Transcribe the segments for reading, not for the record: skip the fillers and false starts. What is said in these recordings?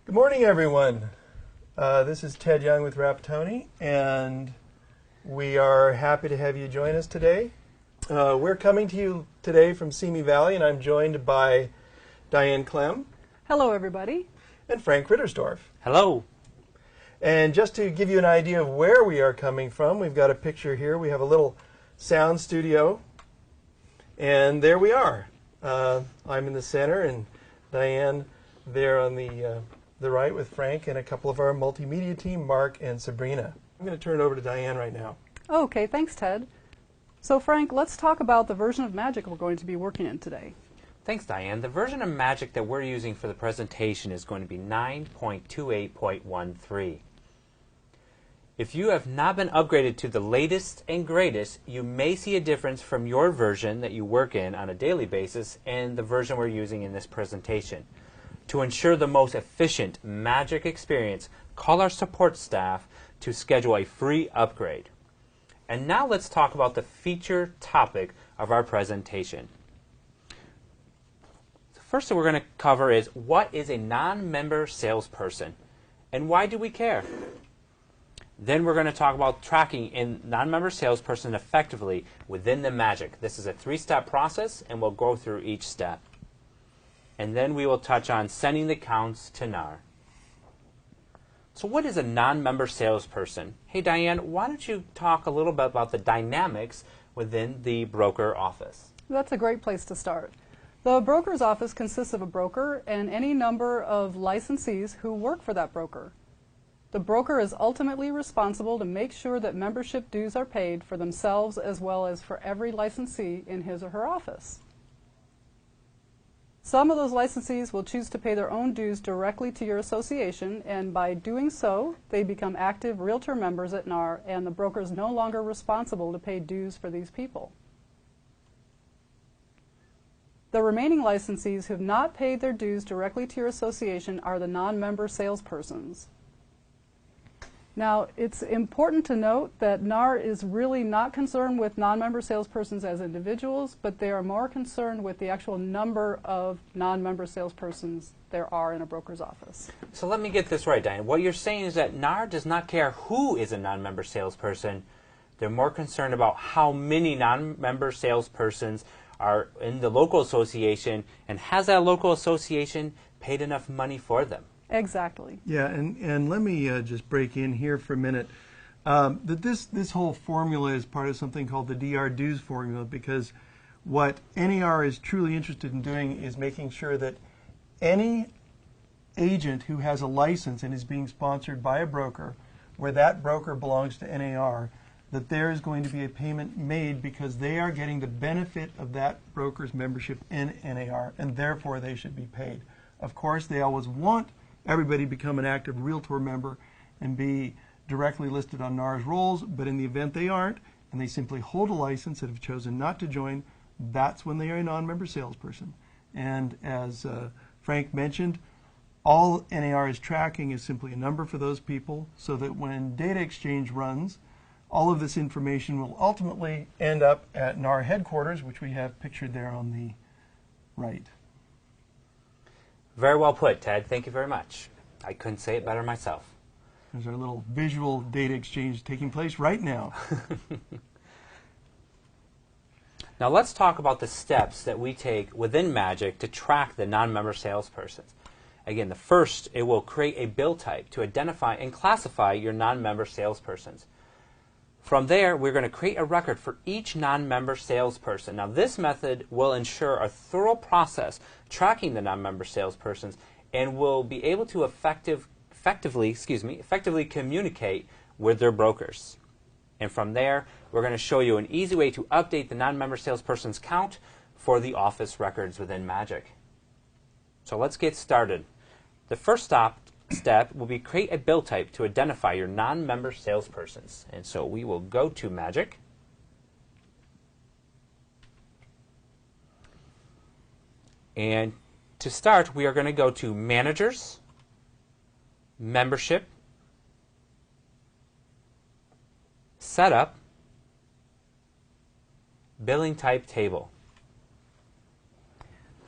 Good morning, everyone. This is Ted Young with Rapattoni, and we are happy to have you join us today. We're coming to you today from Simi Valley, and I'm joined by Diane Clem. Hello, everybody. And Frank Rittersdorf. Hello. And just to give you an idea of where we are coming from, we've got a picture here. We have a little sound studio, and there we are. I'm in the center, and Diane there on the right with Frank and a couple of our multimedia team, Mark and Sabrina. I'm going to turn it over to Diane right now. Okay, thanks, Ted. So, Frank, let's talk about the version of Magic we're going to be working in today. Thanks, Diane. The version of Magic that we're using for the presentation is going to be 9.28.13. If you have not been upgraded to the latest and greatest, you may see a difference from your version that you work in on a daily basis and the version we're using in this presentation. To ensure the most efficient Magic experience, call our support staff to schedule a free upgrade. And now let's talk about the feature topic of our presentation. The first thing we're going to cover is what is a non-member salesperson and why do we care? Then we're going to talk about tracking a non-member salesperson effectively within the Magic. This is a 3-step process, and we'll go through each step. And then we will touch on sending the counts to NAR. So what is a non-member salesperson? Hey, Diane, why don't you talk a little bit about the dynamics within the broker office? That's a great place to start. The broker's office consists of a broker and any number of licensees who work for that broker. The broker is ultimately responsible to make sure that membership dues are paid for themselves as well as for every licensee in his or her office. Some of those licensees will choose to pay their own dues directly to your association, and by doing so, they become active Realtor members at NAR, and the broker is no longer responsible to pay dues for these people. The remaining licensees who have not paid their dues directly to your association are the non-member salespersons. Now, it's important to note that NAR is really not concerned with non-member salespersons as individuals, but they are more concerned with the actual number of non-member salespersons there are in a broker's office. So let me get this right, Diane. What you're saying is that NAR does not care who is a non-member salesperson. They're more concerned about how many non-member salespersons are in the local association, and has that local association paid enough money for them? Exactly. Yeah, and let me just break in here for a minute. That this whole formula is part of something called the DR dues formula, because what NAR is truly interested in doing is making sure that any agent who has a license and is being sponsored by a broker, where that broker belongs to NAR, that there is going to be a payment made because they are getting the benefit of that broker's membership in NAR, and therefore they should be paid. Of course, they always want everybody become an active Realtor member and be directly listed on NAR's rolls, but in the event they aren't, and they simply hold a license and have chosen not to join, that's when they are a non-member salesperson. And as Frank mentioned, all NAR is tracking is simply a number for those people, so that when data exchange runs, all of this information will ultimately end up at NAR headquarters, which we have pictured there on the right. Very well put, Ted. Thank you very much. I couldn't say it better myself. There's our little visual data exchange taking place right now. Now let's talk about the steps that we take within Magic to track the non-member salespersons. Again, the first, it will create a bill type to identify and classify your non-member salespersons. From there, we're going to create a record for each non-member salesperson. Now, this method will ensure a thorough process tracking the non-member salespersons and will be able to effectively communicate with their brokers. And from there, we're going to show you an easy way to update the non-member salespersons count for the office records within Magic. So let's get started. The first step will be create a bill type to identify your non-member salespersons. And so we will go to Magic. And to start, we are going to go to Managers, Membership, Setup, Billing Type Table.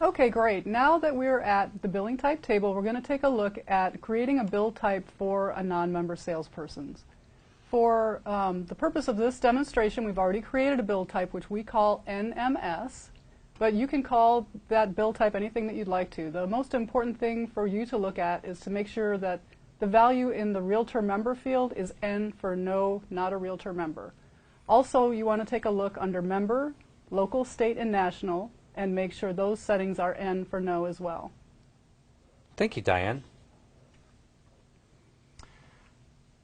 Okay, great. Now that we're at the billing type table, we're going to take a look at creating a bill type for a non-member salesperson. For the purpose of this demonstration, we've already created a bill type which we call NMS, but you can call that bill type anything that you'd like to. The most important thing for you to look at is to make sure that the value in the Realtor member field is N for no, not a Realtor member. Also, you want to take a look under Member, Local, State, and National, and make sure those settings are N for no as well. Thank you, Diane.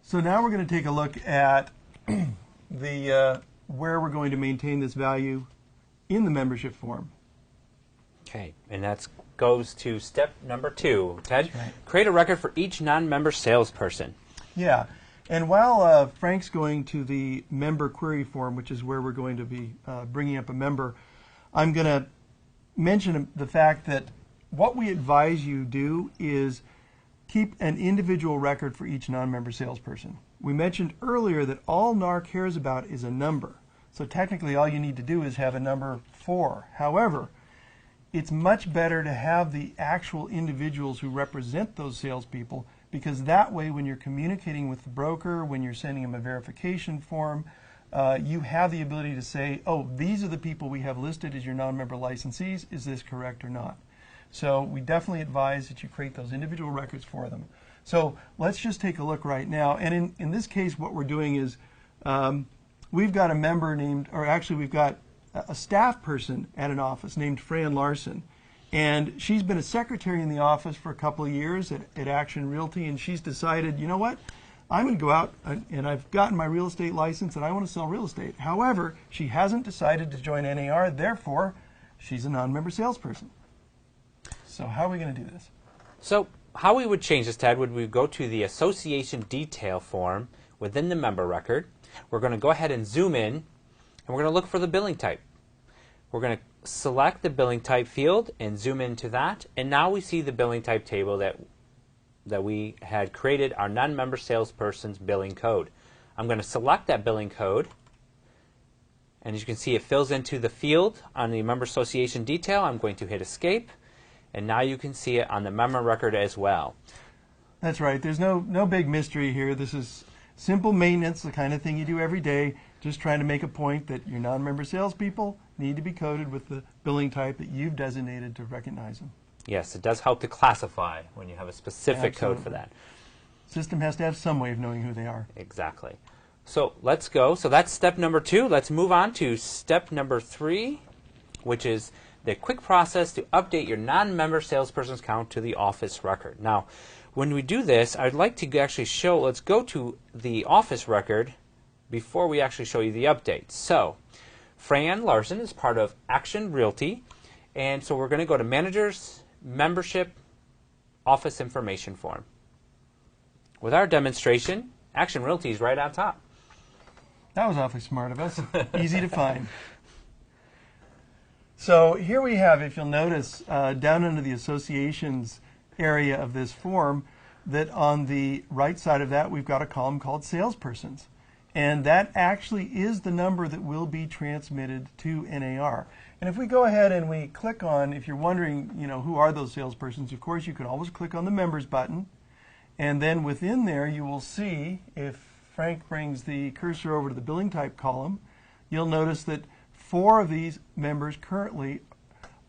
So now we're going to take a look at the where we're going to maintain this value in the membership form. Okay, and that goes to step number 2. Ted, That's right. Create a record for each non-member salesperson. Yeah, and while Frank's going to the member query form, which is where we're going to be bringing up a member, I'm going to mention the fact that what we advise you do is keep an individual record for each non-member salesperson. We mentioned earlier that all NAR cares about is a number. So technically all you need to do is have a number 4. However, it's much better to have the actual individuals who represent those salespeople, because that way when you're communicating with the broker, when you're sending them a verification form, you have the ability to say, oh, these are the people we have listed as your non-member licensees. Is this correct or not? So we definitely advise that you create those individual records for them. So let's just take a look right now. And in this case, what we're doing is we've got a member named, or actually we've got a staff person at an office named Fran Larson. And she's been a secretary in the office for a couple of years at Action Realty, and she's decided, you know what? I'm going to go out and I've gotten my real estate license and I want to sell real estate. However, she hasn't decided to join NAR, therefore, she's a non-member salesperson. So how are we going to do this? So how we would change this, Ted, would we go to the association detail form within the member record. We're going to go ahead and zoom in, and we're going to look for the billing type. We're going to select the billing type field and zoom into that, and now we see the billing type table that we had created our non-member salesperson's billing code. I'm going to select that billing code, and as you can see, it fills into the field on the member association detail. I'm going to hit escape, and now you can see it on the member record as well. That's right. There's no big mystery here. This is simple maintenance, the kind of thing you do every day, just trying to make a point that your non-member salespeople need to be coded with the billing type that you've designated to recognize them. Yes, it does help to classify when you have a specific Absolutely. code for that. System has to have some way of knowing who they are. Exactly. So let's go. So that's step number 2. Let's move on to step number 3, which is the quick process to update your non-member salesperson's count to the office record. Now, when we do this, I'd like to actually show, let's go to the office record before we actually show you the update. So, Fran Larson is part of Action Realty, and so we're going to go to Managers, Membership, Office Information Form. With our demonstration, Action Realty is right on top. That was awfully smart of us. Easy to find. So here we have, if you'll notice, down under the associations area of this form, that on the right side of that we've got a column called Salespersons. And that actually is the number that will be transmitted to NAR. And if we go ahead and we click on, if you're wondering, you know, who are those salespersons, of course you can always click on the Members button. And then within there you will see, if Frank brings the cursor over to the billing type column, you'll notice that 4 of these members currently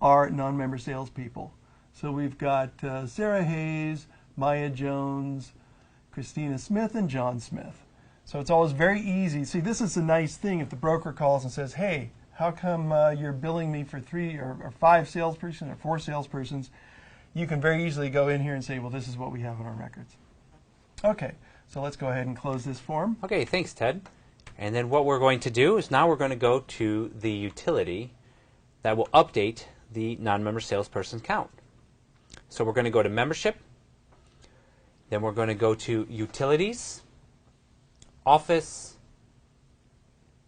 are non-member salespeople. So we've got Sarah Hayes, Maya Jones, Christina Smith, and John Smith. So it's always very easy. See, this is a nice thing if the broker calls and says, hey, how come you're billing me for 3 or 5 salespersons or 4 salespersons? You can very easily go in here and say, well, this is what we have in our records. Okay, so let's go ahead and close this form. Okay, thanks, Ted. And then what we're going to do is now we're going to go to the utility that will update the non-member salesperson count. So we're going to go to Membership, then we're going to go to Utilities, Office,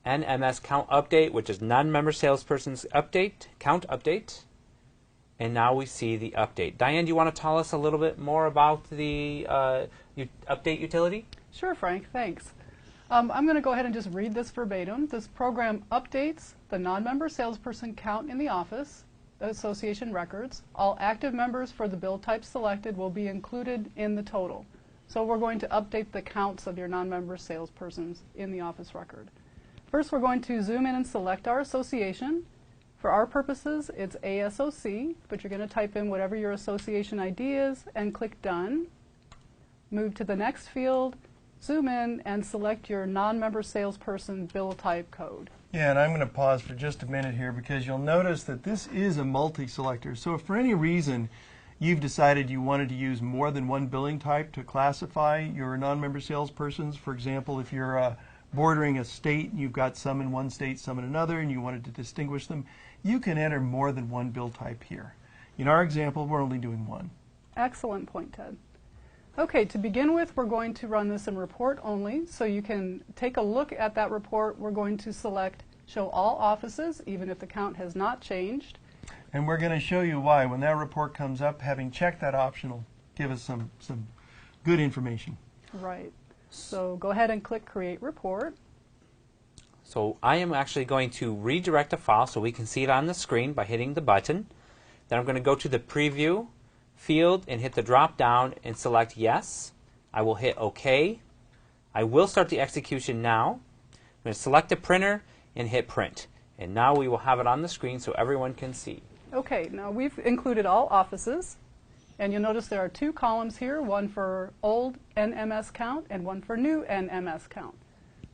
NMS Count Update, which is non-member salesperson's update, count update, and now we see the update. Diane, do you want to tell us a little bit more about the update utility? Sure, Frank, thanks. I'm going to go ahead and just read this verbatim. This program updates the non-member salesperson count in the office association records. All active members for the bill type selected will be included in the total. So we're going to update the counts of your non-member salespersons in the office record. First, we're going to zoom in and select our association. For our purposes, it's ASOC, but you're going to type in whatever your association ID is and click Done. Move to the next field, zoom in, and select your non-member salesperson bill type code. Yeah, and I'm going to pause for just a minute here because you'll notice that this is a multi-selector. So if for any reason you've decided you wanted to use more than one billing type to classify your non-member salespersons, for example, if you're bordering a state and you've got some in one state, some in another, and you wanted to distinguish them, you can enter more than one bill type here. In our example, we're only doing one. Excellent point, Ted. Okay, to begin with, we're going to run this in report only, so you can take a look at that report. We're going to select Show All Offices, even if the count has not changed. And we're going to show you why. When that report comes up, having checked that option will give us some good information. Right. So go ahead and click Create Report. So I am actually going to redirect the file so we can see it on the screen by hitting the button. Then I'm going to go to the Preview field and hit the drop down and select Yes. I will hit OK. I will start the execution now. I'm going to select the printer and hit Print. And now we will have it on the screen so everyone can see. Okay, now we've included all offices, and you'll notice there are two columns here, one for old NMS count and one for new NMS count.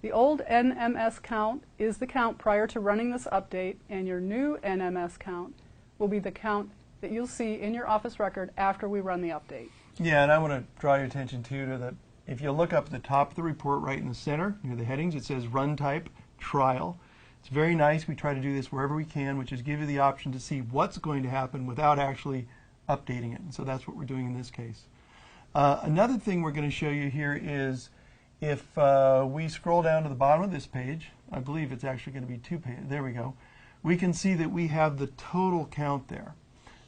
The old NMS count is the count prior to running this update, and your new NMS count will be the count that you'll see in your office record after we run the update. Yeah, and I want to draw your attention too to that. If you look up at the top of the report right in the center, near the headings, it says Run Type Trial. It's very nice. We try to do this wherever we can, which is give you the option to see what's going to happen without actually updating it. And so that's what we're doing in this case. Another thing we're going to show you here is if we scroll down to the bottom of this page, I believe it's actually going to be 2 pages. There we go. We can see that we have the total count there.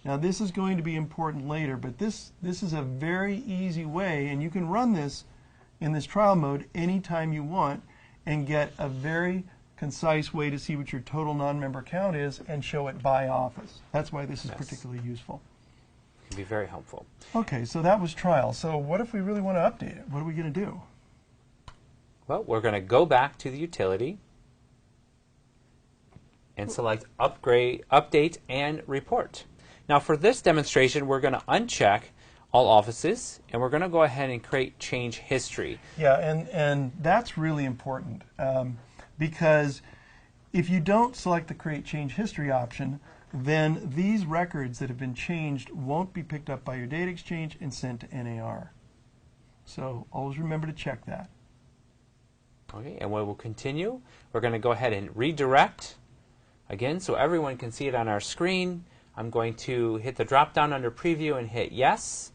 Now this is going to be important later, but this is a very easy way, and you can run this in this trial mode anytime you want and get a very concise way to see what your total non-member count is and show it by office. That's why this is particularly useful. It can be very helpful. Okay, so that was trial. So what if we really want to update it? What are we going to do? Well, we're going to go back to the utility and select Upgrade, Update, and Report. Now for this demonstration, we're going to uncheck all offices, and we're going to go ahead and create change history. Yeah, and that's really important because if you don't select the Create Change History option, then these records that have been changed won't be picked up by your data exchange and sent to NAR. So always remember to check that. Okay, and we will continue. We're going to go ahead and redirect again so everyone can see it on our screen. I'm going to hit the drop down under Preview and hit Yes,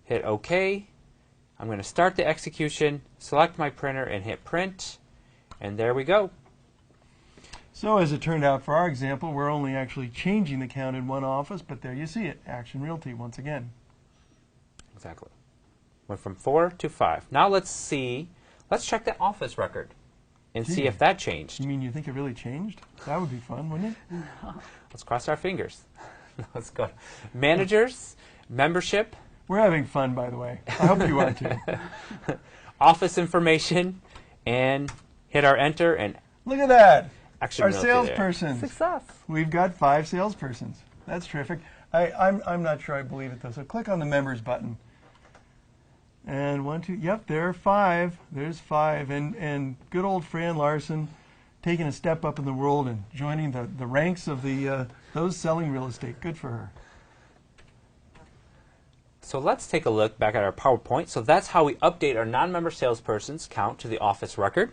hit OK. I'm going to start the execution, select my printer, and hit Print, and there we go. So as it turned out for our example, we're only actually changing the count in one office, but there you see it, Action Realty once again. Exactly. Went from 4 to 5. Now let's check the office record and see if that changed. You mean you think it really changed? That would be fun, wouldn't it? Let's cross our fingers. Let's go. Managers, membership. We're having fun, by the way. I hope you are too. Office information, and hit our enter, and look at that. Action Our Realty salespersons. Success. We've got 5 salespersons. That's terrific. I'm not sure I believe it though. So click on the members button. And 1, 2, yep, there are 5. There's 5. And good old Fran Larson taking a step up in the world and joining the ranks of those selling real estate. Good for her. So let's take a look back at our PowerPoint. So that's how we update our non-member salespersons count to the office record.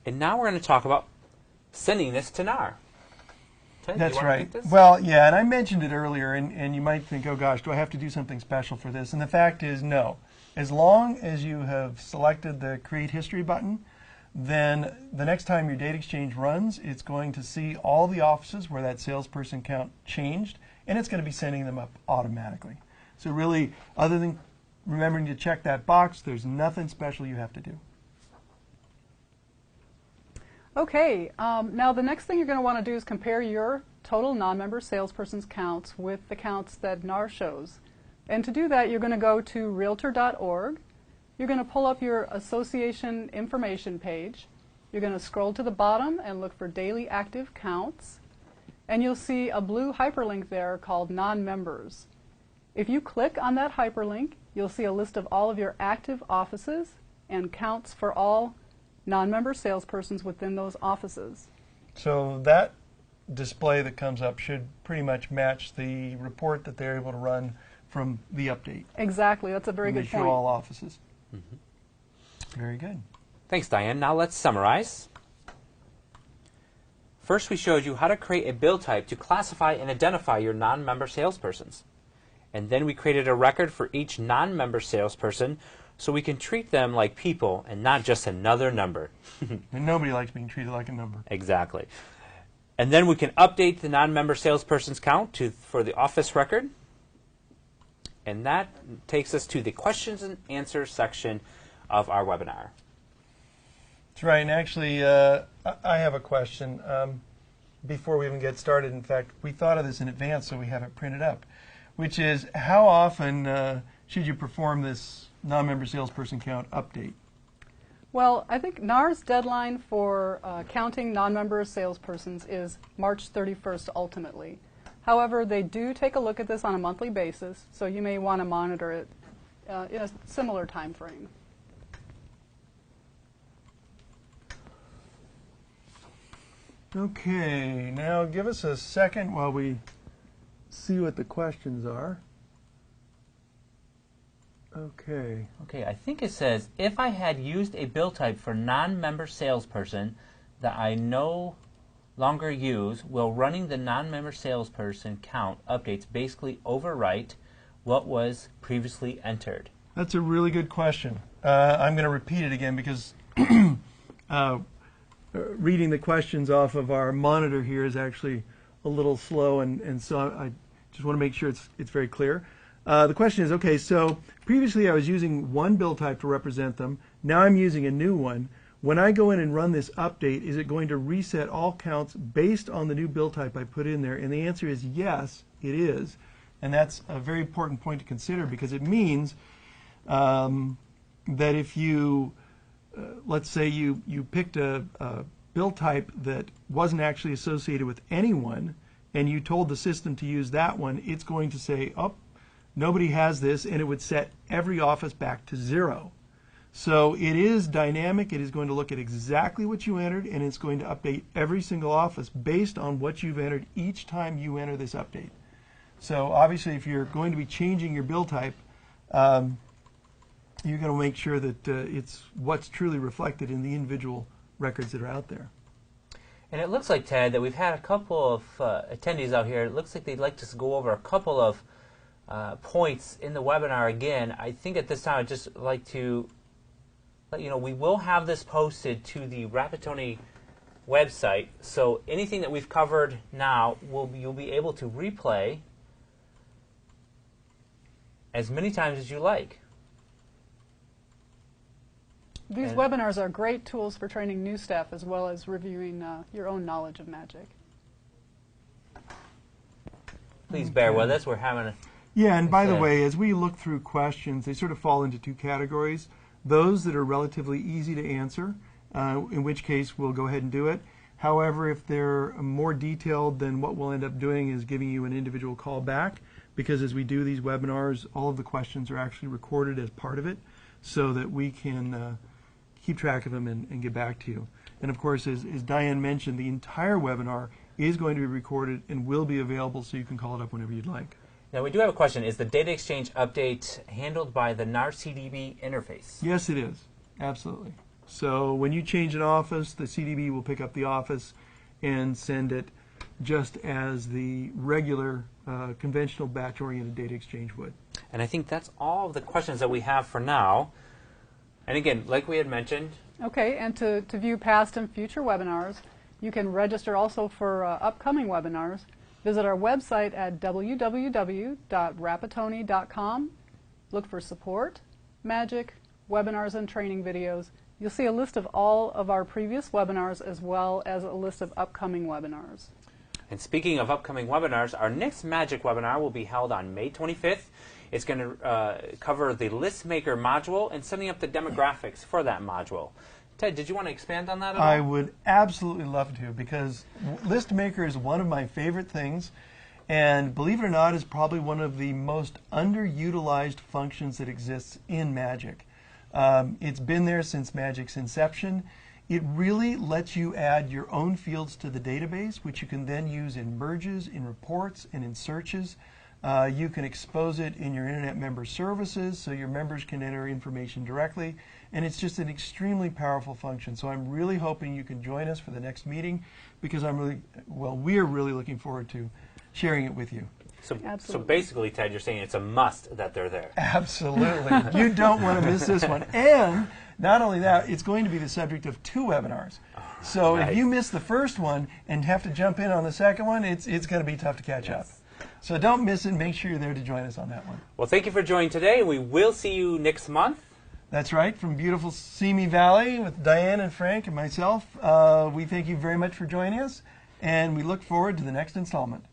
And now we're going to talk about sending this to NAR. Ted, That's right. Well, yeah, and I mentioned it earlier, and you might think, oh gosh, do I have to do something special for this? And the fact is, no. As long as you have selected the Create History button, then the next time your data exchange runs, it's going to see all the offices where that salesperson count changed, and it's going to be sending them up automatically. So really, other than remembering to check that box, there's nothing special you have to do. Okay, now the next thing you're going to want to do is compare your total non-member salespersons counts with the counts that NAR shows. And to do that, you're going to go to realtor.org. You're going to pull up your association information page. You're going to scroll to the bottom and look for daily active counts. And you'll see a blue hyperlink there called non-members. If you click on that hyperlink, you'll see a list of all of your active offices and counts for all non-member salespersons within those offices. So that display that comes up should pretty much match the report that they're able to run from the update. Exactly. That's a very good Show point. all offices. Very good. Thanks, Diane. Now let's summarize. First, we showed you how to create a bill type to classify and identify your non-member salespersons. And then we created a record for each non-member salesperson so we can treat them like people and not just another number. And nobody likes being treated like a number. Exactly. And then we can update the non-member salespersons count for the office record. And that takes us to the questions and answers section of our webinar. That's right. And actually, I have a question before we even get started. In fact, we thought of this in advance, so we have it printed up, which is how often should you perform this non-member salesperson count update? Well, I think NAR's deadline for counting non-member salespersons is March 31st ultimately. However, they do take a look at this on a monthly basis, so you may want to monitor it in a similar time frame. Okay, now give us a second while we see what the questions are. Okay. Okay, I think it says, if I had used a bill type for non-member salesperson that I no longer use, will running the non-member salesperson count updates basically overwrite what was previously entered? That's a really good question. I'm going to repeat it again because reading the questions off of our monitor here is actually a little slow, and so I just want to make sure it's very clear. The question is, okay, so previously I was using one bill type to represent them. Now I'm using a new one. When I go in and run this update, is it going to reset all counts based on the new bill type I put in there? And the answer is yes, it is. And that's a very important point to consider because it means that if you, let's say you picked a bill type that wasn't actually associated with anyone, and you told the system to use that one, it's going to say, oh, nobody has this, and it would set every office back to 0. So it is dynamic. It is going to look at exactly what you entered, and it's going to update every single office based on what you've entered each time you enter this update. So obviously, if you're going to be changing your bill type, you're going to make sure that it's what's truly reflected in the individual records that are out there. And it looks like, Ted, that we've had a couple of attendees out here. It looks like they'd like to go over a couple of points in the webinar again. I think at this time I'd just like to let you know we will have this posted to the Rapattoni website. So anything that we've covered now, you'll be able to replay as many times as you like. These webinars are great tools for training new staff as well as reviewing your own knowledge of magic. Please bear with us. We're having a... Yeah, and by the way, as we look through questions, they sort of fall into two categories. Those that are relatively easy to answer, in which case we'll go ahead and do it. However, if they're more detailed, then what we'll end up doing is giving you an individual call back, because as we do these webinars, all of the questions are actually recorded as part of it so that we can keep track of them and get back to you. And of course, as Diane mentioned, the entire webinar is going to be recorded and will be available so you can call it up whenever you'd like. Now, we do have a question. Is the data exchange update handled by the NAR CDB interface? Yes, it is. Absolutely. So when you change an office, the CDB will pick up the office and send it just as the regular conventional batch-oriented data exchange would. And I think that's all of the questions that we have for now. And again, like we had mentioned... Okay, and to view past and future webinars, you can register also for upcoming webinars. Visit our website at www.rapattoni.com. Look for support, magic, webinars, and training videos. You'll see a list of all of our previous webinars as well as a list of upcoming webinars. And speaking of upcoming webinars, our next Magic webinar will be held on May 25th. It's going to cover the List Maker module and setting up the demographics for that module. Ted, did you want to expand on that at all? I would absolutely love to, because List Maker is one of my favorite things, and believe it or not, is probably one of the most underutilized functions that exists in Magic. It's been there since Magic's inception. It really lets you add your own fields to the database, which you can then use in merges, in reports, and in searches. You can expose it in your Internet member services so your members can enter information directly. And it's just an extremely powerful function. So I'm really hoping you can join us for the next meeting, because we're really looking forward to sharing it with you. So basically, Ted, you're saying it's a must that they're there. Absolutely. You don't want to miss this one. And not only that, it's going to be the subject of 2 webinars. So if you miss the first one and have to jump in on the second one, it's going to be tough to catch up. So don't miss it. Make sure you're there to join us on that one. Well, thank you for joining today. We will see you next month. That's right. From beautiful Simi Valley with Diane and Frank and myself, we thank you very much for joining us, and we look forward to the next installment.